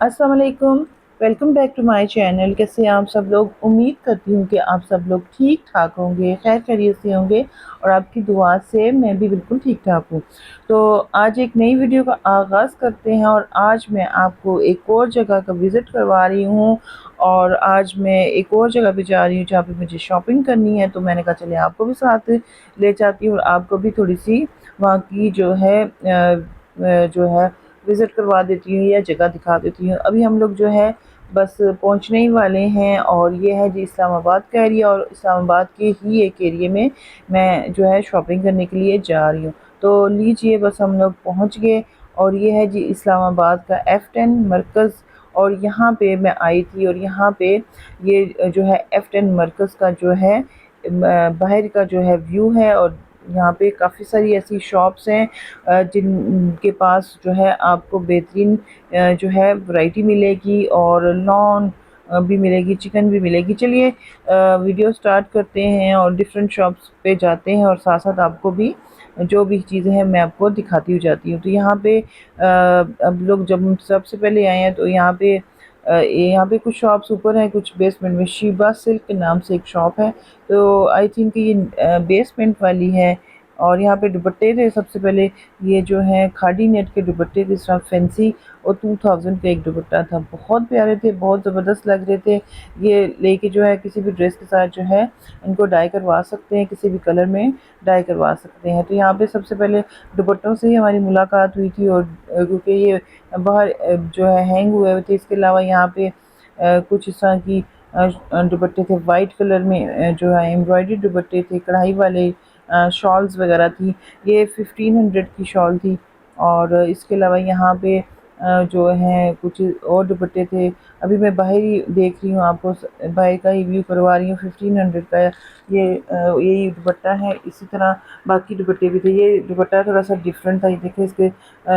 अस्सलाम वालेकुम। Welcome back to my channel. कैसे हैं आप सब लोग? उम्मीद करती हूँ कि आप सब लोग ठीक ठाक होंगे, खैर खैरियत से होंगे और आपकी दुआ से मैं भी बिल्कुल ठीक ठाक हूँ। तो आज एक नई वीडियो का आगाज़ करते हैं और आज मैं आपको एक और जगह का विज़िट करवा रही हूँ और आज मैं एक और जगह पे जा रही हूँ जहाँ पे मुझे शॉपिंग करनी है। तो मैंने कहा चलिए आपको भी साथ ले जाती हूँ और आपको भी थोड़ी-सी वहाँ की जो है विज़िट करवा देती हूँ या जगह दिखा देती हूँ। अभी हम लोग जो है बस पहुँचने ही वाले हैं और ये है जी इस्लामाबाद का एरिया और इस्लामाबाद के ही एक एरिये में मैं जो है शॉपिंग करने के लिए जा रही हूँ। तो लीजिए बस हम लोग पहुँच गए और ये है जी इस्लामाबाद का F10 मरकज़ और यहाँ पे मैं आई थी और यहाँ पे ये जो है F10 मरकज़ का जो है बाहर का जो है व्यू है और यहाँ पे काफ़ी सारी ऐसी शॉप्स हैं जिनके पास जो है आपको बेहतरीन जो है वैरायटी मिलेगी और नॉन भी मिलेगी, चिकन भी मिलेगी। चलिए वीडियो स्टार्ट करते हैं और डिफरेंट शॉप्स पे जाते हैं और साथ-साथ आपको भी जो भी चीज़ें हैं मैं आपको दिखाती हुँ जाती हूँ। तो यहाँ पे अब लोग जब हम सबसे पहले आए हैं तो यहाँ पे कुछ शॉप्स ऊपर हैं, कुछ बेसमेंट में शीबा सिल्क के नाम से एक शॉप है। तो आई थिंक ये बेसमेंट वाली है और यहाँ पे दुपट्टे थे सबसे पहले ये जो है खादी नेट के दुपट्टे थे इस तरह फैंसी और 2000 का एक दुपट्टा था। बहुत प्यारे थे, बहुत ज़बरदस्त लग रहे थे। ये लेके जो है किसी भी ड्रेस के साथ जो है इनको डाई करवा सकते हैं, किसी भी कलर में डाई करवा सकते हैं। तो यहाँ पे सबसे पहले दुपट्टों से ही हमारी मुलाकात हुई थी और क्योंकि ये बाहर जो है हैंग हुए हुए थे। इसके अलावा यहाँ पे कुछ इस तरह की दुपट्टे थे वाइट कलर में जो है एम्ब्रॉयडरी दुपट्टे थे, कढ़ाई वाले शॉल्स वगैरह थी। ये 1500 की शॉल थी और इसके अलावा यहाँ पे जो है कुछ और दुपट्टे थे। अभी मैं बाहर ही देख रही हूँ आपको बाहर का ही व्यू करवा रही हूँ। 1500 का यही दुपट्टा है। इसी तरह बाकी दुपट्टे भी थे। ये दुपट्टा थोड़ा सा डिफरेंट था। ये देखिए इसके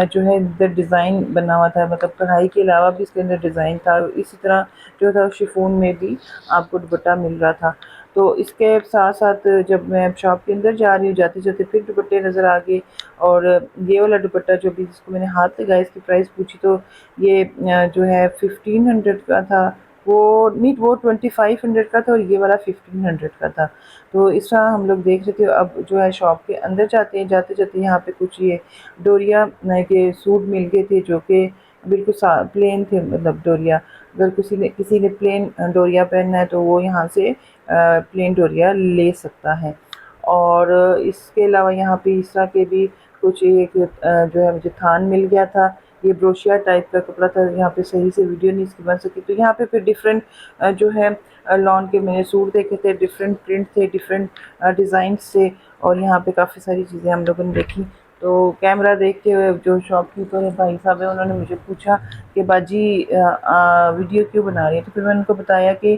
जो है इधर डिज़ाइन बना हुआ था, मतलब कढ़ाई के अलावा भी इसके अंदर डिज़ाइन था। इसी तरह जो था शिफॉन में भी आपको दुपट्टा मिल रहा था। तो इसके साथ-साथ जब मैं शॉप के अंदर जा रही हूँ, जाते-जाते फिर दुपट्टे नज़र आ गए और ये वाला दुपट्टा जो अभी जिसको मैंने हाथ लगाया इसकी प्राइस पूछी तो ये जो है 1500 का था। वो नहीं, वो 2500 का था और ये वाला 1500 का था। तो इस तरह हम लोग देख रहे थे। अब जो है शॉप के अंदर जाते हैं, जाते-जाते यहाँ पे कुछ ये डोरिया के सूट मिल गए थे जो कि बिल्कुल प्लेन थे, मतलब डोरिया। अगर किसी ने प्लेन डोरिया पहनना है तो वो यहाँ से प्लेन डोरिया ले सकता है। और इसके अलावा यहाँ पे इस तरह के भी कुछ एक जो है मुझे थान मिल गया था। ये ब्रोशिया टाइप का कपड़ा था, यहाँ पे सही से वीडियो नहीं इसकी बन सकी। तो यहाँ पे फिर डिफरेंट जो है लॉन के मैंने सूट देखे थे, डिफरेंट प्रिंट थे, डिफरेंट डिज़ाइंस थे और यहाँ पे काफ़ी सारी चीज़ें हम लोगों ने देखी। तो कैमरा देखते हुए जो शॉपकीपर है भाई साहब है, उन्होंने मुझे पूछा कि बाजी वीडियो क्यों बना रही है? तो फिर मैंने उनको बताया कि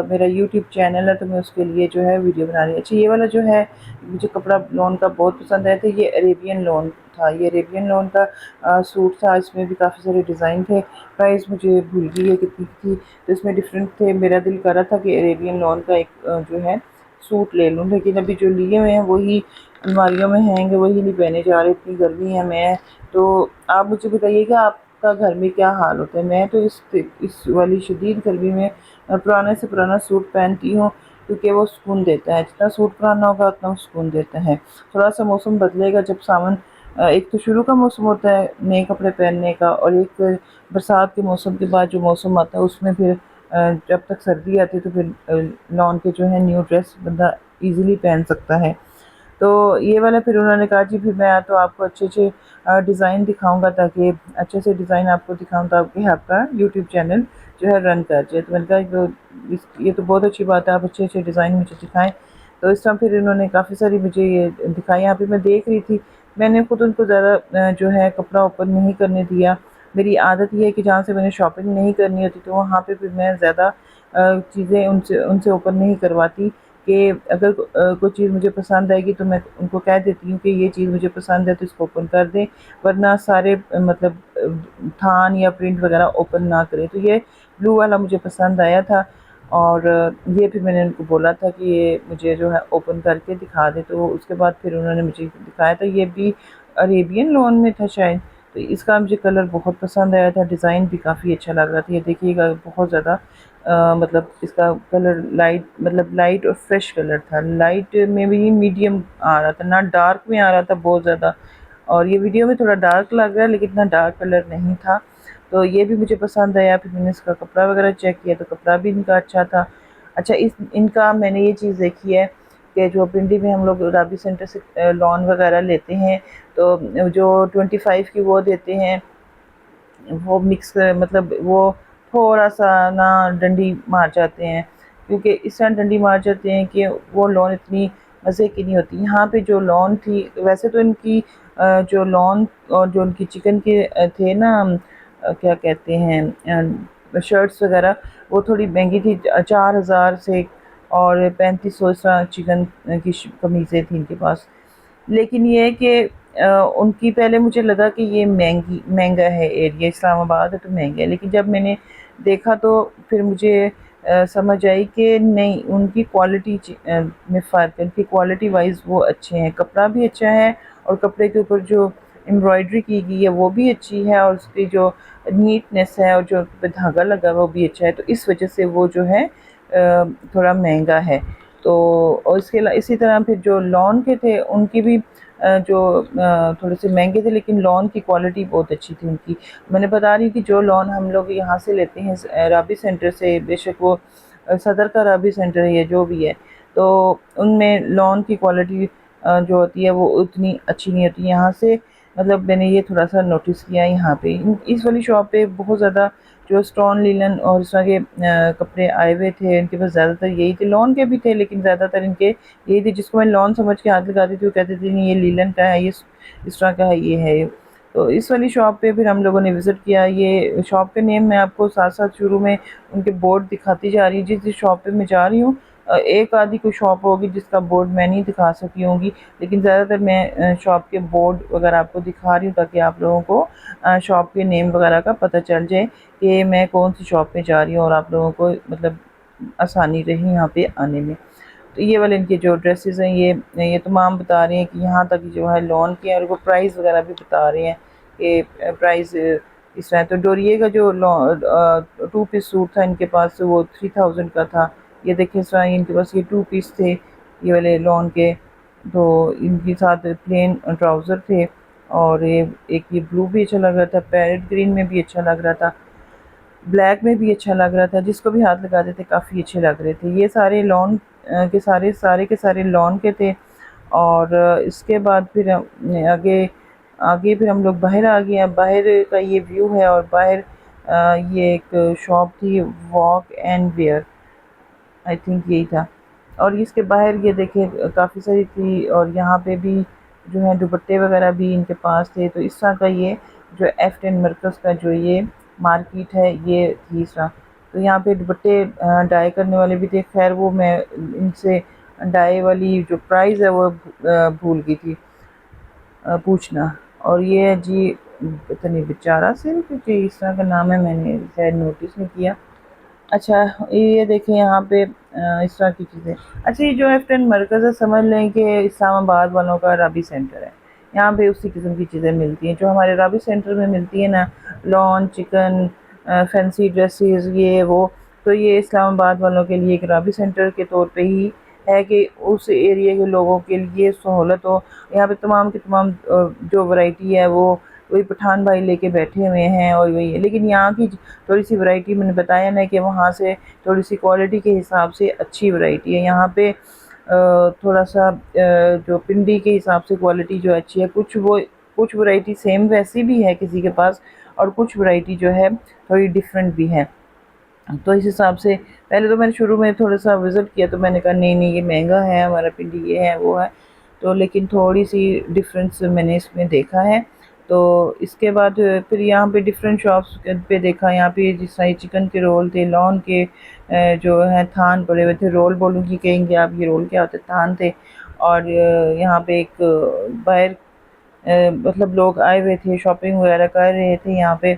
मेरा यूट्यूब चैनल है तो मैं उसके लिए जो है वीडियो बना रही हूँ। अच्छा, ये वाला जो है मुझे कपड़ा लॉन का बहुत पसंद आया था। ये अरेबियन लॉन था, ये अरेबियन लॉन का सूट था। इसमें भी काफ़ी सारे डिज़ाइन थे। प्राइस मुझे भूल गई है कितनी थी। तो इसमें डिफरेंट थे। मेरा दिल कर रहा था कि अरेबियन लॉन का एक जो है सूट ले लूँ, लेकिन अभी जो लिए हुए हैं वही अलमारियों में हैंगे, वही नहीं पहने जा रहे। इतनी गर्मी है। मैं तो आप मुझे बताइए कि आपका घर में क्या हाल होता है? मैं तो इस वाली शदीद गर्मी में पुराने से पुराना सूट पहनती हूँ क्योंकि वो सुकून देता है। जितना सूट पुराना होगा उतना वो सुकून देता है। थोड़ा सा मौसम बदलेगा जब सावन एक तो शुरू का मौसम होता है नए कपड़े पहनने का और एक बरसात के मौसम के बाद जो मौसम आता है उसमें फिर जब तक सर्दी आती है तो फिर लॉन के जो है न्यू ड्रेस बंदा ईज़िली पहन सकता है। तो ये वाला फिर उन्होंने कहा जी फिर मैं तो आपको अच्छे-अच्छे डिज़ाइन दिखाऊँगा ताकि अच्छे से डिज़ाइन आपको दिखाऊँ ताकि आपका यूट्यूब चैनल जो है रन कर जाए। तो मैंने कहा ये तो बहुत अच्छी बात है, आप अच्छे-अच्छे डिज़ाइन मुझे दिखाएँ। तो इस तरह फिर इन्होंने काफ़ी सारी मुझे ये दिखाई। यहाँ पे मैं देख रही थी, मैंने खुद उनको ज़्यादा जो है कपड़ा ओपन नहीं करने दिया। मेरी आदत ये है कि जहाँ से मैंने शॉपिंग नहीं करनी होती तो वहाँ पे फिर मैं ज़्यादा चीज़ें उनसे उनसे ओपन नहीं करवाती कि अगर कोई चीज़ मुझे पसंद आएगी तो मैं उनको कह देती हूँ कि ये चीज़ मुझे पसंद है तो इसको ओपन कर दें, वरना सारे मतलब थान या प्रिंट वगैरह ओपन ना करें। तो ये ब्लू वाला मुझे पसंद आया था और ये फिर मैंने उनको बोला था कि ये मुझे जो है ओपन करके दिखा दें। तो उसके बाद फिर उन्होंने मुझे दिखाया था। ये भी अरेबियन लॉन में था शायद। तो इसका मुझे कलर बहुत पसंद आया था, डिज़ाइन भी काफ़ी अच्छा लग रहा था। ये देखिएगा बहुत ज़्यादा मतलब इसका कलर लाइट, मतलब लाइट और फ्रेश कलर था। लाइट में भी मीडियम आ रहा था, ना डार्क में आ रहा था बहुत ज़्यादा, और ये वीडियो में थोड़ा डार्क लग रहा है लेकिन इतना डार्क कलर नहीं था। तो ये भी मुझे पसंद आया। फिर मैंने इसका कपड़ा वगैरह चेक किया तो कपड़ा भी इनका अच्छा था। अच्छा, इस इनका मैंने ये चीज़ देखी है कि जो पिंडी में हम लोग राबी सेंटर से लॉन वगैरह लेते हैं तो जो 25 की वो देते हैं, वो मिक्स मतलब वो थोड़ा सा ना डंडी मार जाते हैं, क्योंकि इस तरह डंडी मार जाते हैं कि वो लॉन इतनी मज़े की नहीं होती। यहाँ पे जो लॉन थी, वैसे तो इनकी जो लॉन और जो उनकी चिकन के थे ना, क्या कहते हैं शर्ट्स वगैरह, वो थोड़ी महंगी थी। 4000 से और 3500 इस तरह चिकन की कमीज़ें थी इनके पास। लेकिन ये है कि उनकी पहले मुझे लगा कि ये महंगा है एरिया, इस्लामाबाद है तो महंगा है, लेकिन जब मैंने देखा तो फिर मुझे समझ आई कि नहीं, उनकी क्वालिटी में फ़र्क है। उनकी क्वालिटी वाइज वो अच्छे हैं, कपड़ा भी अच्छा है और कपड़े के ऊपर जो एम्ब्रॉयडरी की गई है वो भी अच्छी है, और उसकी जो नीटनेस है और जो उस पे धागा लगा हुआ वो भी अच्छा है। तो इस वजह से वो जो है थोड़ा महंगा है। तो और इसी तरह फिर जो लॉन के थे उनकी भी जो थोड़े से महंगे थे, लेकिन लॉन की क्वालिटी बहुत अच्छी थी उनकी। मैंने बता रही हूँ कि जो लॉन हम लोग यहाँ से लेते हैं राबी सेंटर से, बेशक वो सदर का राबी सेंटर है या जो भी है, तो उनमें लॉन की क्वालिटी जो होती है वो उतनी अच्छी नहीं होती। यहाँ से मतलब मैंने ये थोड़ा सा नोटिस किया यहाँ पे इस वाली शॉप पे बहुत ज़्यादा जो स्टोन लिनन और इस तरह के कपड़े आए हुए थे। इनके पास ज़्यादातर यही थे, लॉन के भी थे लेकिन ज़्यादातर इनके यही थे। जिसको मैं लॉन समझ के हाथ लगाती थी वो कहती थी नहीं ये लीलन का है, ये इस तरह का है, ये है। तो इस वाली शॉप पे फिर हम लोगों ने विज़िट किया। ये शॉप के नेम मैं आपको साथ साथ शुरू में उनके बोर्ड दिखाती जा रही हूँ। जिस जिस शॉप पे मैं जा रही हूँ एक आधी कोई शॉप होगी जिसका बोर्ड मैं नहीं दिखा सकी होंगी, लेकिन ज़्यादातर मैं शॉप के बोर्ड वगैरह आपको दिखा रही हूँ ताकि आप लोगों को शॉप के नेम वगैरह का पता चल जाए कि मैं कौन सी शॉप पे जा रही हूँ और आप लोगों को मतलब आसानी रही यहाँ पे आने में। तो ये वाले इनके जो ड्रेसेस हैं ये तमाम बता रहे हैं कि यहाँ तक जो है लॉन के, और वो प्राइस वगैरह भी बता रहे हैं कि प्राइस इस तरह। तो डोरिए का जो 2 पीस सूट था इनके पास वो 3000 का था। ये देखिए इस तरह इनके पास ये 2 पीस थे ये वाले लॉन के। तो इनके साथ प्लेन ट्राउज़र थे, और ये ब्लू भी अच्छा लग रहा था, पैरेट ग्रीन में भी अच्छा लग रहा था, ब्लैक में भी अच्छा लग रहा था। जिसको भी हाथ लगाते थे काफ़ी अच्छे लग रहे थे। ये सारे लॉन के सारे के सारे लॉन के थे। और इसके बाद फिर आगे आगे फिर हम लोग बाहर आ गए। अब बाहर का ये व्यू है, और बाहर ये एक शॉप थी walk and wear, I think यही था। और इसके बाहर ये देखें काफ़ी सारी थी, और यहाँ पे भी जो है दुपट्टे वगैरह भी इनके पास थे। तो इस तरह का ये जो F10 मरकज़ का जो ये मार्केट है ये थी इस तरह। तो यहाँ पे दुपट्टे डाई करने वाले भी थे। खैर वो मैं इनसे डाई वाली जो प्राइस है वो भूल गई थी पूछना। और ये है जी पता नहीं बेचारा सिल्क, क्योंकि इस तरह का नाम है, मैंने शायद नोटिस नहीं किया। अच्छा, ये देखें यहाँ पे इस तरह की चीज़ें। अच्छा, ये जो F10 मरकज़ है समझ लें कि इस्लामाबाद वालों का राबी सेंटर है। यहाँ पे उसी किस्म की चीज़ें मिलती हैं जो हमारे राबी सेंटर में मिलती है ना, लॉन, चिकन, फैंसी ड्रेसेस, ये वो। तो ये इस्लामाबाद वालों के लिए एक राबी सेंटर के तौर पे ही है कि उस एरिया के लोगों के लिए सहूलत हो। यहाँ पे तमाम की तमाम जो वैरायटी है वो वही पठान भाई लेके बैठे हुए हैं, और वही है। लेकिन यहाँ की थोड़ी सी वैरायटी मैंने बताया ना कि वहाँ से थोड़ी सी क्वालिटी के हिसाब से अच्छी वैरायटी है। यहाँ पे थोड़ा सा जो पिंडी के हिसाब से क्वालिटी जो अच्छी है, कुछ वैरायटी सेम वैसी भी है किसी के पास, और कुछ वैरायटी जो है थोड़ी डिफरेंट भी है। तो इस हिसाब से पहले तो मैंने शुरू में थोड़ा सा विज़िट किया तो मैंने कहा नहीं नहीं ये महंगा है, हमारा पिंडी ये है वो है। तो लेकिन थोड़ी सी डिफरेंस मैंने इसमें देखा है। तो इसके बाद फिर यहाँ पे डिफरेंट शॉप्स पे देखा। यहाँ पे जिस तरह चिकन के रोल थे, लॉन के जो है थान पड़े हुए थे, रोल बोलूँगी कहेंगे आप, ये रोल क्या होते, थान थे। और यहाँ पे एक बाहर मतलब लोग आए हुए थे, शॉपिंग वगैरह कर रहे थे यहाँ पे।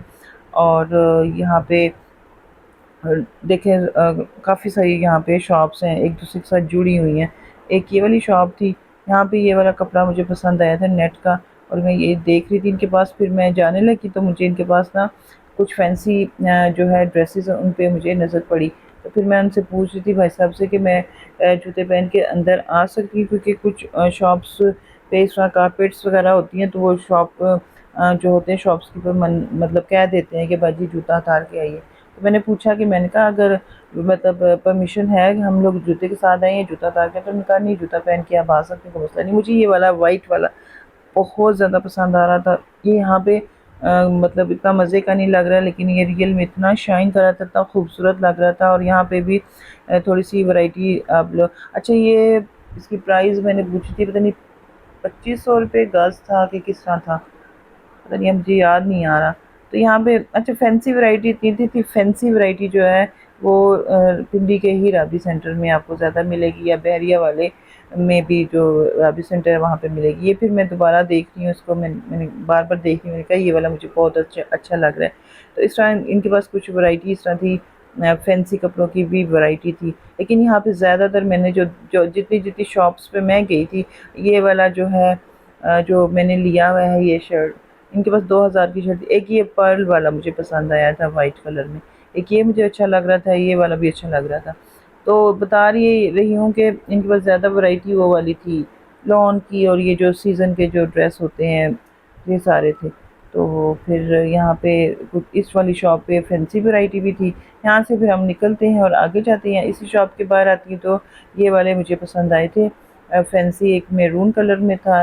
और यहाँ पे देखें काफ़ी सारी यहाँ पे शॉप्स हैं एक दूसरे के साथ जुड़ी हुई हैं। एक ये वाली शॉप थी, यहाँ पे ये वाला कपड़ा मुझे पसंद आया था नेट का, और मैं ये देख रही थी इनके पास, फिर मैं जाने लगी तो मुझे इनके पास ना कुछ फैंसी जो है ड्रेसेस उन पे मुझे नज़र पड़ी। तो फिर मैं उनसे पूछ रही थी भाई साहब से कि मैं जूते पहन के अंदर आ सकती हूँ, क्योंकि कुछ शॉप्स पे इस तरह कारपेट्स वगैरह होती हैं, तो वो शॉप जो होते हैं शॉप्सकीपर मतलब कह देते हैं कि बाजी जूता उतार के आइए। तो मैंने पूछा कि मैंने कहा अगर मतलब परमिशन है कि हम लोग जूते के साथ आए या जूता उतार के, तो उन्होंने कहा नहीं जूता पहन के आप आ सकते हैं, कोई मसला नहीं। मुझे ये वाला वाइट वाला बहुत ज़्यादा पसंद आ रहा था। ये यहाँ पे मतलब इतना मज़े का नहीं लग रहा है, लेकिन ये रियल में इतना शाइन कर रहा था, इतना खूबसूरत लग रहा था। और यहाँ पे भी थोड़ी सी वैरायटी आप लोग, अच्छा ये इसकी प्राइस मैंने पूछी थी, पता नहीं 2500 रुपये गज था कि किस तरह था, पता नहीं, अब मुझे याद नहीं आ रहा। तो यहाँ पे अच्छा फैंसी वैरायटी इतनी थी, फैंसी वैरायटी जो है वो पिंडी के ही राबी सेंटर में आपको ज़्यादा मिलेगी, या बहरिया वाले में भी जो राबी सेंटर है वहाँ पे मिलेगी। ये फिर मैं दोबारा देख रही हूँ इसको, मैंने बार बार देख रही हूँ, मैंने कहा ये वाला मुझे बहुत अच्छा लग रहा है। तो इस तरह इनके पास कुछ वैरायटी इस तरह थी, फैंसी कपड़ों की भी वैरायटी थी। लेकिन यहाँ पे ज़्यादातर मैंने जो जो जितनी जितनी शॉप्स पे मैं गई थी, ये वाला जो है जो मैंने लिया हुआ है ये शर्ट, इनके पास 2000 की शर्ट थी। एक ये पर्ल वाला मुझे पसंद आया था वाइट कलर में, एक ये मुझे अच्छा लग रहा था, ये वाला भी अच्छा लग रहा था। तो बता रही हूँ कि इनके पास ज़्यादा वैरायटी वो वाली थी लॉन की, और ये जो सीज़न के जो ड्रेस होते हैं ये सारे थे। तो फिर यहाँ पे कुछ इस वाली शॉप पे फैंसी वैरायटी भी थी। यहाँ से फिर हम निकलते हैं और आगे जाते हैं, इसी शॉप के बाहर आती हैं तो ये वाले मुझे पसंद आए थे। फैंसी एक मैरून कलर में था,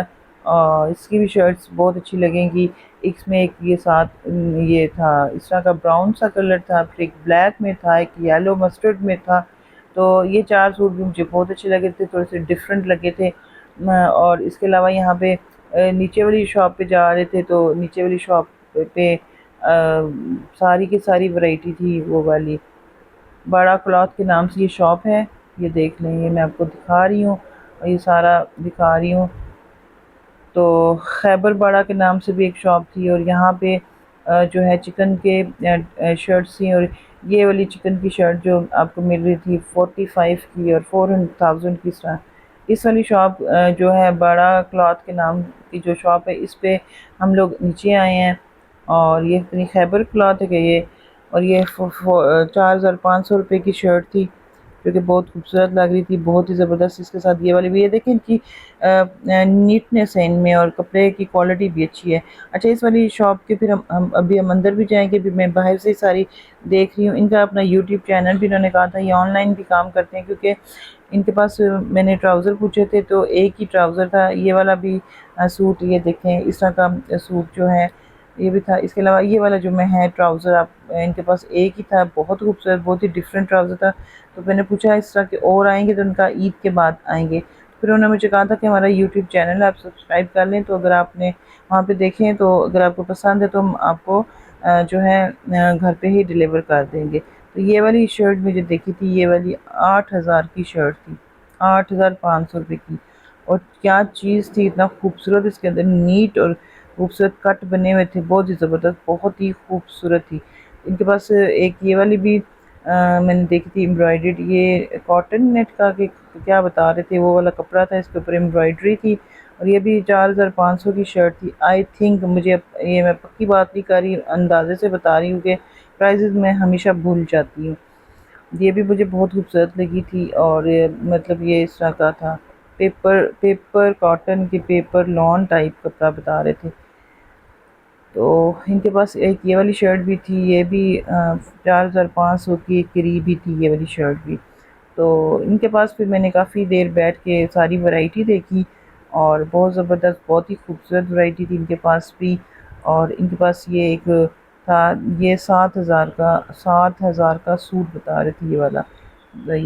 इसकी भी शर्ट्स बहुत अच्छी लगेंगी। इसमें एक ये साथ ये था इस तरह का ब्राउन सा कलर था, फिर एक ब्लैक में था, एक येलो मस्टर्ड में था। तो ये 4 सूट भी मुझे बहुत अच्छे लगे थे, थोड़े से डिफरेंट लगे थे। और इसके अलावा यहाँ पे नीचे वाली शॉप पे जा रहे थे, तो नीचे वाली शॉप पे सारी की सारी वैरायटी थी वो वाली। बड़ा क्लॉथ के नाम से ये शॉप है, ये देख लें, ये मैं आपको दिखा रही हूँ और ये सारा दिखा रही हूँ। तो खैबर बाड़ा के नाम से भी एक शॉप थी, और यहाँ पे जो है चिकन के शर्ट्स थी। और ये वाली चिकन की शर्ट जो आपको मिल रही थी 45 की और 4000 की तरह। इस वाली शॉप जो है बड़ा क्लॉथ के नाम की जो शॉप है, इस पे हम लोग नीचे आए हैं। और ये इतनी खैबर क्लॉथ है कि ये, और ये 4500 रुपये की शर्ट थी, जो कि बहुत खूबसूरत लग रही थी, बहुत ही ज़बरदस्त। इसके साथ ये वाली भी, ये देखें इनकी नीटनेस है इनमें, और कपड़े की क्वालिटी भी अच्छी है। अच्छा इस वाली शॉप के फिर हम अंदर भी जाएंगे, भी मैं बाहर से ही सारी देख रही हूँ। इनका अपना यूट्यूब चैनल भी इन्होंने कहा था, ये ऑनलाइन भी काम करते हैं, क्योंकि इनके पास मैंने ट्राउज़र पूछे थे तो एक ही ट्राउज़र था। ये वाला भी सूट, ये देखें इस तरह का सूट जो है ये भी था। इसके अलावा ये वाला जो मैं है ट्राउज़र, आप इनके पास एक ही था, बहुत खूबसूरत, बहुत ही डिफरेंट ट्राउज़र था। तो मैंने पूछा इस तरह के और आएंगे, तो उनका ईद के बाद आएंगे। फिर उन्होंने मुझे कहा था कि हमारा यूट्यूब चैनल है, आप सब्सक्राइब कर लें, तो अगर आपने वहाँ पे देखें तो अगर आपको पसंद है तो हम आपको जो है घर पे ही डिलीवर कर देंगे। तो ये वाली शर्ट मुझे देखी थी, ये वाली 8000 की शर्ट थी, 8500 रुपये की। और क्या चीज़ थी, इतना खूबसूरत, इसके अंदर नीट और खूबसूरत कट बने हुए थे, बहुत ही ज़बरदस्त, बहुत ही खूबसूरत थी। इनके पास एक ये वाली भी मैंने देखी थी एम्ब्रॉयडर्ड, ये कॉटन नेट का कि क्या बता रहे थे, वो वाला कपड़ा था, इसके ऊपर एम्ब्रॉयडरी थी। और ये भी 4500 की शर्ट थी आई थिंक। मुझे ये मैं पक्की बात नहीं कर रही, अंदाजे से बता रही हूँ कि प्राइजेज़ मैं हमेशा भूल जाती हूँ। ये भी मुझे बहुत खूबसूरत लगी थी, और मतलब ये इस तरह का था, पेपर पेपर कॉटन के पेपर लॉन टाइप कपड़ा बता रहे थे। तो इनके पास एक ये वाली शर्ट भी थी, ये भी 4500 के करीब ही थी ये वाली शर्ट भी। तो इनके पास फिर मैंने काफ़ी देर बैठ के सारी वैरायटी देखी, और बहुत ज़बरदस्त, बहुत ही खूबसूरत वैरायटी थी इनके पास भी। और इनके पास ये एक था, ये 7000 का सूट बता रहे थे, ये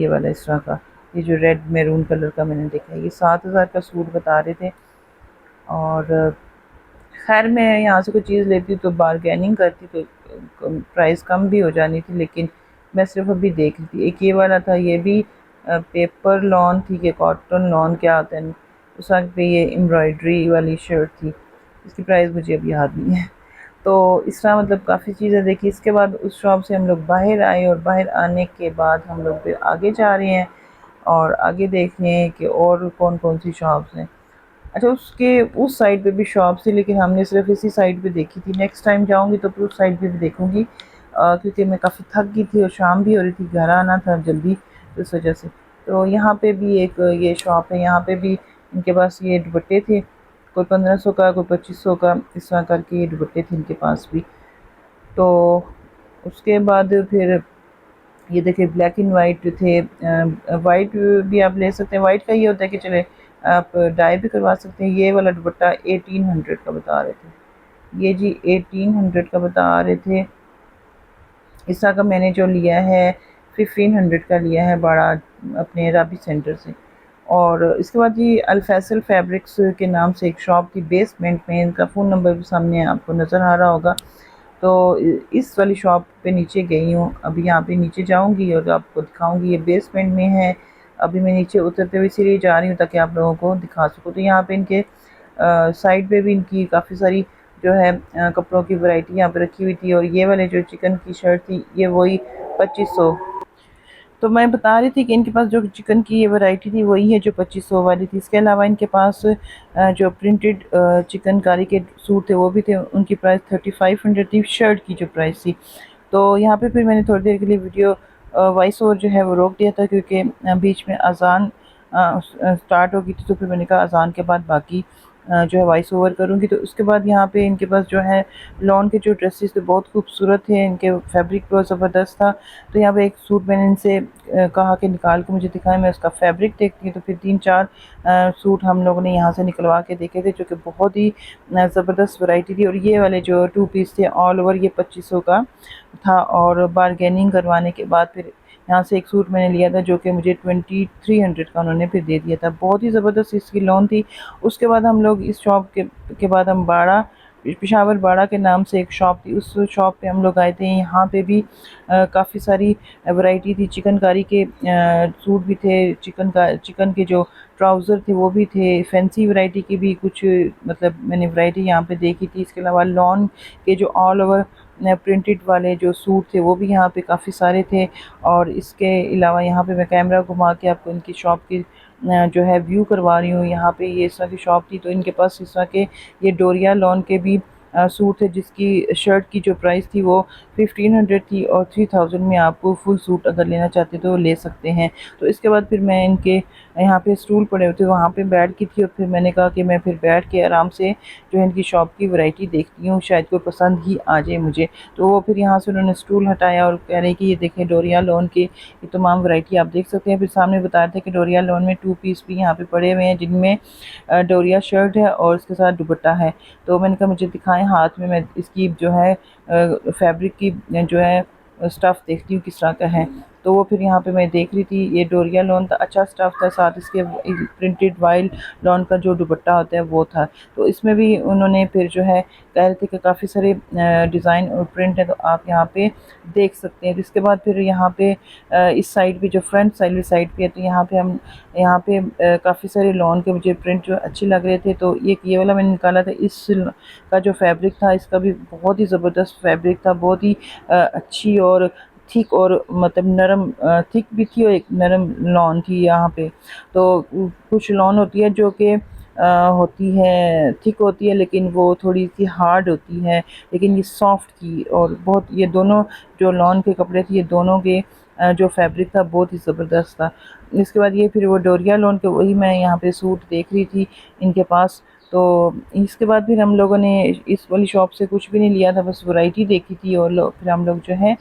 वाला इस तरह का, ये जो रेड मैरून कलर का मैंने देखा है, ये 7000 का सूट बता रहे थे। और खैर मैं यहाँ से कोई चीज़ लेती तो बारगेनिंग करती तो प्राइस कम भी हो जानी थी, लेकिन मैं सिर्फ अभी देख रही थी। एक ये वाला था, ये भी पेपर लॉन थी कि कॉटन लॉन क्या होता है, उस वक्त पे ये एम्ब्रॉयडरी वाली शर्ट थी, इसकी प्राइस मुझे अब याद नहीं है। तो इस तरह मतलब काफ़ी चीज़ें देखी। इसके बाद उस शॉप से हम लोग बाहर आए, और बाहर आने के बाद हम लोग फिर आगे जा रहे हैं और आगे देख रहे हैं कि और कौन कौन सी शॉप्स हैं। अच्छा, उसके उस साइड पे भी शॉप थी, लेकिन हमने सिर्फ इसी साइड पे देखी थी। नेक्स्ट टाइम जाऊंगी तो फिर उस साइड पे भी देखूंगी, क्योंकि मैं काफ़ी थक गई थी और शाम भी हो रही थी, घर आना था जल्दी, तो इस वजह से। तो यहाँ पे भी एक ये शॉप है, यहाँ पे भी इनके पास ये दुपट्टे थे, कोई 1500 का, कोई 2500 का, इस तरह करके ये दुपट्टे थे इनके पास भी। तो उसके बाद फिर ये देखिए ब्लैक एंड वाइट थे, वाइट भी आप ले सकते हैं। वाइट का ये होता है कि चले आप डाई भी करवा सकते हैं। ये वाला दुपट्टा 1800 का बता रहे थे, ये जी 1800 का बता रहे थे। इस तरह का मैंने जो लिया है 1500 का लिया है बड़ा, अपने राबी सेंटर से। और इसके बाद ये अल-फैसल फैब्रिक्स के नाम से एक शॉप थी बेसमेंट में, इनका फ़ोन नंबर भी सामने आपको नज़र आ रहा होगा। तो इस वाली शॉप पे नीचे गई हूँ, अभी यहाँ पे नीचे जाऊँगी और आपको दिखाऊँगी। ये बेसमेंट में है, अभी मैं नीचे उतरते हुए इसीलिए जा रही हूँ ताकि आप लोगों को दिखा सकूँ। तो यहाँ पे इनके साइड पे भी इनकी काफ़ी सारी जो है कपड़ों की वैरायटी यहाँ पे रखी हुई थी। और ये वाले जो चिकन की शर्ट थी ये वही 2500। तो मैं बता रही थी कि इनके पास जो चिकन की ये वैरायटी थी वही है जो 2500 वाली थी। इसके अलावा इनके पास जो प्रिंटेड चिकनकारी के सूट थे वो भी थे, उनकी प्राइस 3500 थी, शर्ट की जो प्राइस थी। तो यहाँ पे फिर मैंने थोड़ी देर के लिए वीडियो वॉइस ओवर जो है वो रोक दिया था, क्योंकि बीच में अजान स्टार्ट हो गई थी। तो फिर मैंने कहा अजान के बाद बाकी जो है वॉइस ओवर करूँगी। तो उसके बाद यहाँ पे इनके पास जो है लॉन के जो ड्रेसेस थे बहुत खूबसूरत थे, इनके फैब्रिक बहुत ज़बरदस्त था। तो यहाँ पे एक सूट मैंने इनसे कहा कि निकाल के मुझे दिखाएं, मैं उसका फैब्रिक देखती हूँ। तो फिर 3-4 सूट हम लोगों ने यहाँ से निकलवा के देखे थे, जो कि बहुत ही ज़बरदस्त वैरायटी थी। और ये वाले जो 2 पीस थे ऑल ओवर ये 2500 का था। और बारगेनिंग करवाने के बाद फिर यहाँ से एक सूट मैंने लिया था जो कि मुझे 2300 का उन्होंने फिर दे दिया था। बहुत ही ज़बरदस्त इसकी लॉन थी। उसके बाद हम लोग इस शॉप के बाद हम बाड़ा, पेशावर बाड़ा के नाम से एक शॉप थी, उस शॉप पे हम लोग आए थे। यहाँ पे भी काफ़ी सारी वैरायटी थी, चिकनकारी के सूट भी थे, चिकन के जो ट्राउज़र थे वो भी थे, फैंसी वैरायटी की भी कुछ मतलब मैंने वैरायटी यहाँ पे देखी थी। इसके अलावा लॉन के जो ऑल ओवर प्रिंटेड वाले जो सूट थे वो भी यहाँ पे काफ़ी सारे थे। और इसके अलावा यहाँ पे मैं कैमरा घुमा के आपको इनकी शॉप की जो है व्यू करवा रही हूँ। यहाँ पे ये इस तरह की शॉप थी, तो इनके पास इस तरह के ये डोरिया लॉन के भी सूट थे, जिसकी शर्ट की जो प्राइस थी वो 1500 थी, और 3000 में आपको फुल सूट अगर लेना चाहते तो ले सकते हैं। तो इसके बाद फिर मैं इनके यहाँ पे स्टूल पड़े हुए थे वहाँ पे बैठ की थी, और फिर मैंने कहा कि मैं फिर बैठ के आराम से जो है इनकी शॉप की वैरायटी देखती हूँ, शायद कोई पसंद ही आ जाए मुझे। तो वो फिर यहाँ से उन्होंने स्टूल हटाया और कह रहे कि ये देखें डोरिया लॉन के ये तमाम वैरायटी आप देख सकते हैं। फिर सामने बताया था कि डोरिया लॉन में 2 पीस भी यहाँ पे पड़े हुए हैं, जिनमें डोरिया शर्ट है और उसके साथ दुपट्टा है। तो मैंने कहा मुझे दिखाएं हाथ में, मैं इसकी जो है फैब्रिक की जो है स्टफ़ देखती हूँ किस तरह का है। तो वो फिर यहाँ पे मैं देख रही थी, ये डोरिया लॉन था, अच्छा स्टफ़ था, साथ इसके प्रिंटेड वाइल लॉन का जो दुपट्टा होता है वो था। तो इसमें भी उन्होंने फिर जो है कह रहे थे कि काफ़ी सारे डिज़ाइन और प्रिंट है, तो आप यहाँ पे देख सकते हैं। इसके बाद फिर यहाँ पे इस साइड भी जो फ्रंट साइड पे है, तो यहाँ पे काफ़ी सारे लॉन के मुझे प्रिंट जो अच्छे लग रहे थे। तो ये वाला मैंने निकाला था, इस का जो फैब्रिक था इसका भी बहुत ही ज़बरदस्त फैब्रिक था, बहुत ही अच्छी और थिक और मतलब नरम, थिक भी थी और एक नरम लॉन थी यहाँ पे। तो कुछ लॉन होती है जो कि होती है थिक होती है, लेकिन वो थोड़ी सी हार्ड होती है, लेकिन ये सॉफ्ट थी। और बहुत ये दोनों जो लॉन के कपड़े थे, ये दोनों के जो फैब्रिक था बहुत ही ज़बरदस्त था। इसके बाद ये फिर वो डोरिया लॉन के वही मैं यहाँ पे सूट देख रही थी इनके पास। तो इसके बाद फिर हम लोगों ने इस वाली शॉप से कुछ भी नहीं लिया था, बस वैरायटी देखी थी। और फिर हम लोग जो है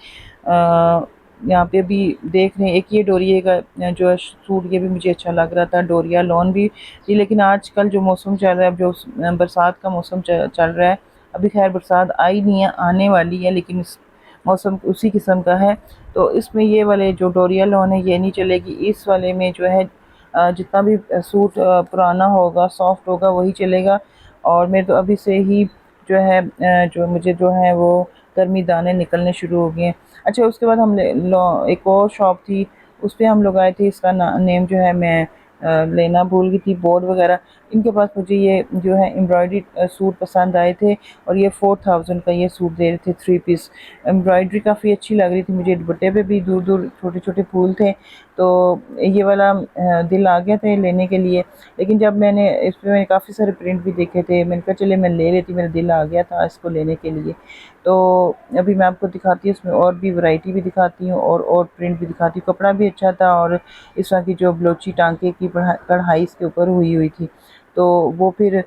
यहाँ पे भी देख रहे हैं। एक ये डोरिया का जो है सूट, ये भी मुझे अच्छा लग रहा था, डोरिया लॉन भी थी। लेकिन आजकल जो मौसम चल रहा है, अब जो बरसात का मौसम चल रहा है, अभी खैर बरसात आई नहीं है, आने वाली है, लेकिन इस मौसम उसी किस्म का है। तो इसमें ये वाले जो डोरिया लॉन है ये नहीं चलेगी। इस वाले में जो है जितना भी सूट पुराना होगा, सॉफ्ट होगा, वही चलेगा। और मेरे तो अभी से ही जो है जो मुझे जो है वो गर्मी दाने निकलने शुरू हो गए हैं। अच्छा, उसके बाद एक और शॉप थी, उस पे हम लोग आए थे, इसका नेम जो है मैं लेना भूल गई थी, बोर्ड वगैरह। इनके पास मुझे ये जो है एम्ब्रॉयडरी सूट पसंद आए थे और ये 4000 का ये सूट दे रहे थे 3 पीस। एम्ब्रॉयडरी काफ़ी अच्छी लग रही थी मुझे, दुपट्टे पे भी दूर दूर छोटे छोटे फूल थे। तो ये वाला दिल आ गया था ये लेने के लिए, लेकिन जब मैंने इसमें मैंने काफ़ी सारे प्रिंट भी देखे थे, मैंने कहा चले मैं ले लेती, मेरा दिल आ गया था इसको लेने के लिए। तो अभी मैं आपको दिखाती हूँ, इसमें और भी वैरायटी भी दिखाती हूँ और प्रिंट भी दिखाती हूँ। कपड़ा भी अच्छा था और इस तरह की जो बलोची टांके की कढ़ाई इसके ऊपर हुई हुई थी, तो वो फिर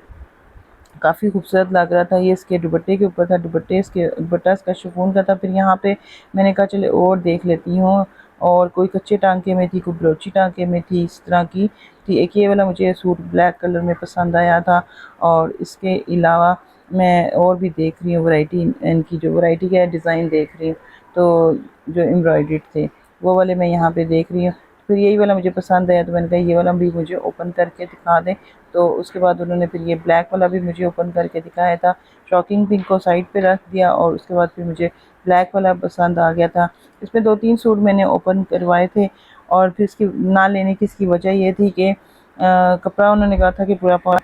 काफ़ी खूबसूरत लग रहा था। ये इसके दुपट्टे के ऊपर था, दुपट्टा इसका शिफॉन का था। फिर यहाँ पे मैंने कहा चले और देख लेती हूँ, और कोई कच्चे टांके में थी, कोई बलोची टांके में थी, इस तरह की थी। एक ये वाला मुझे सूट ब्लैक कलर में पसंद आया था, और इसके अलावा मैं और भी देख रही हूँ वैरायटी, इनकी जो वैरायटी का डिज़ाइन देख रही हूँ। तो जो एम्ब्रॉयडर्ड थे वो वाले मैं यहाँ पे देख रही हूँ। फिर यही वाला मुझे पसंद आया, तो मैंने कहा ये वाला भी मुझे ओपन करके दिखा दें। तो उसके बाद उन्होंने फिर ये ब्लैक वाला भी मुझे ओपन करके दिखाया था। शॉकिंग पिंक को साइड पे रख दिया, और उसके बाद फिर मुझे ब्लैक वाला पसंद आ गया था। इसमें 2-3 सूट मैंने ओपन करवाए थे, और फिर इसकी ना लेने की इसकी वजह ये थी कि कपड़ा उन्होंने कहा था कि पूरा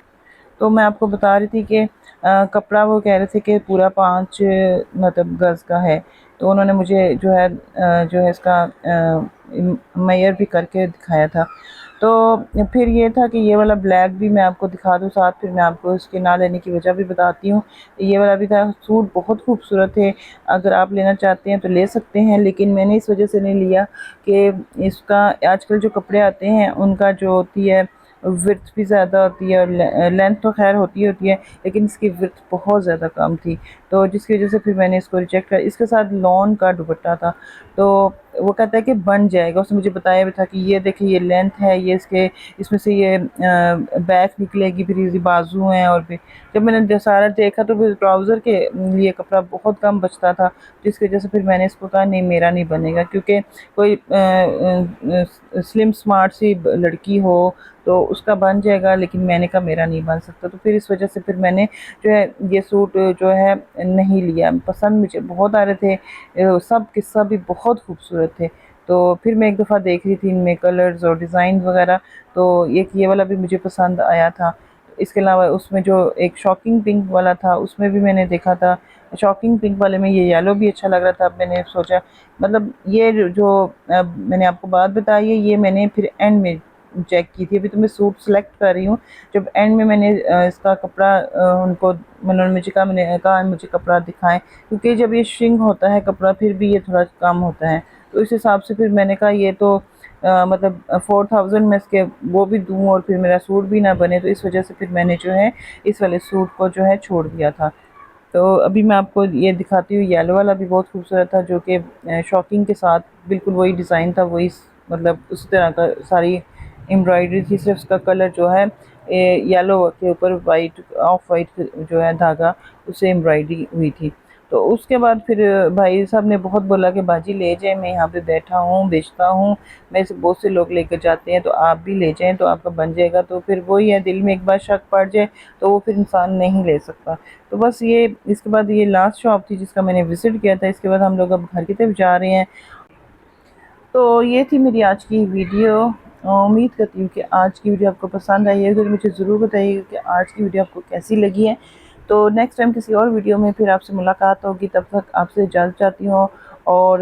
तो मैं आपको बता रही थी कि कपड़ा वो कह रहे थे कि पूरा 5 मतलब गज़ का है। तो उन्होंने मुझे जो है इसका मेजर भी करके दिखाया था। तो फिर ये था कि ये वाला ब्लैक भी मैं आपको दिखा दूँ साथ, फिर मैं आपको इसके ना लेने की वजह भी बताती हूँ। ये वाला भी था, सूट बहुत खूबसूरत है, अगर आप लेना चाहते हैं तो ले सकते हैं, लेकिन मैंने इस वजह से नहीं लिया कि इसका आजकल जो कपड़े आते हैं उनका जो होती है विड्थ भी ज़्यादा होती है, और लेंथ तो खैर होती है, लेकिन इसकी विड्थ बहुत ज़्यादा कम थी, तो जिसकी वजह से फिर मैंने इसको रिजेक्ट कर। इसके साथ लॉन का दुपट्टा था, तो वो कहता है कि बन जाएगा, उसने मुझे बताया भी था कि ये देखिए ये लेंथ है, ये इसमें से ये बैक निकलेगी, फिर ये बाजू हैं, और फिर जब मैंने सारा देखा तो फिर ट्राउज़र के लिए कपड़ा बहुत कम बचता था, जिसकी वजह से फिर मैंने इसको कहा नहीं मेरा नहीं बनेगा, क्योंकि कोई स्लिम स्मार्ट सी लड़की हो तो उसका बन जाएगा, लेकिन मैंने कहा मेरा नहीं बन सकता। तो फिर इस वजह से फिर मैंने जो है ये सूट जो है नहीं लिया। पसंद मुझे बहुत आ रहे थे, सब के सब भी बहुत खूबसूरत थे। तो फिर मैं एक दफ़ा देख रही थी इनमें कलर्स और डिज़ाइन वगैरह, तो एक ये वाला भी मुझे पसंद आया था। इसके अलावा उसमें जो एक शॉकिंग पिंक वाला था उसमें भी मैंने देखा था, शॉकिंग पिंक वाले में ये येलो भी अच्छा लग रहा था। मैंने सोचा मतलब ये जो मैंने आपको बात बताई है ये मैंने फिर एंड में चेक की थी, अभी तो मैं सूट सेलेक्ट कर रही हूँ। जब एंड में मैंने इसका कपड़ा उनको उन्होंने मुझे कहा, मैंने कहा मुझे कपड़ा दिखाएं, क्योंकि जब ये श्रिंक होता है कपड़ा फिर भी ये थोड़ा कम होता है, तो इस हिसाब से फिर मैंने कहा ये तो मतलब 4000 में इसके वो भी दूँ और फिर मेरा सूट भी ना बने, तो इस वजह से फिर मैंने जो है इस वाले सूट को जो है छोड़ दिया था। तो अभी मैं आपको ये दिखाती हूँ, येलो वाला भी बहुत खूबसूरत था, जो कि शॉकिंग के साथ बिल्कुल वही डिज़ाइन था, वही मतलब उसी तरह का सारी एम्ब्रॉयडरी थी, सिर्फ उसका कलर जो है येलो के ऊपर वाइट ऑफ वाइट जो है धागा उससे एम्ब्रॉयडरी हुई थी। तो उसके बाद फिर भाई साहब ने बहुत बोला कि बाजी ले जाए, मैं यहाँ पे बैठा हूँ बेचता हूँ, मैं से बहुत से लोग लेकर जाते हैं, तो आप भी ले जाएं तो आपका बन जाएगा। तो फिर वही है, दिल में एक बार शक पड़ जाए तो वो फिर इंसान नहीं ले सकता। तो बस ये इसके बाद ये लास्ट शॉप थी जिसका मैंने विज़िट किया था। इसके बाद हम लोग अब घर की तरफ जा रहे हैं। तो ये थी मेरी आज की वीडियो। उम्मीद करती हूँ कि आज की वीडियो आपको पसंद आई है, फिर मुझे ज़रूर बताइएगा कि आज की वीडियो आपको कैसी लगी है। तो नेक्स्ट टाइम किसी और वीडियो में फिर आपसे मुलाकात होगी, तब तक आपसे इजाज़त चाहती हूँ, और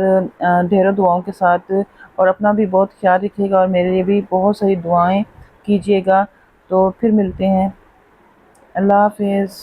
ढेरों दुआओं के साथ, और अपना भी बहुत ख्याल रखिएगा, और मेरे लिए भी बहुत सारी दुआएँ कीजिएगा। तो फिर मिलते हैं। अल्लाह हाफ़िज़।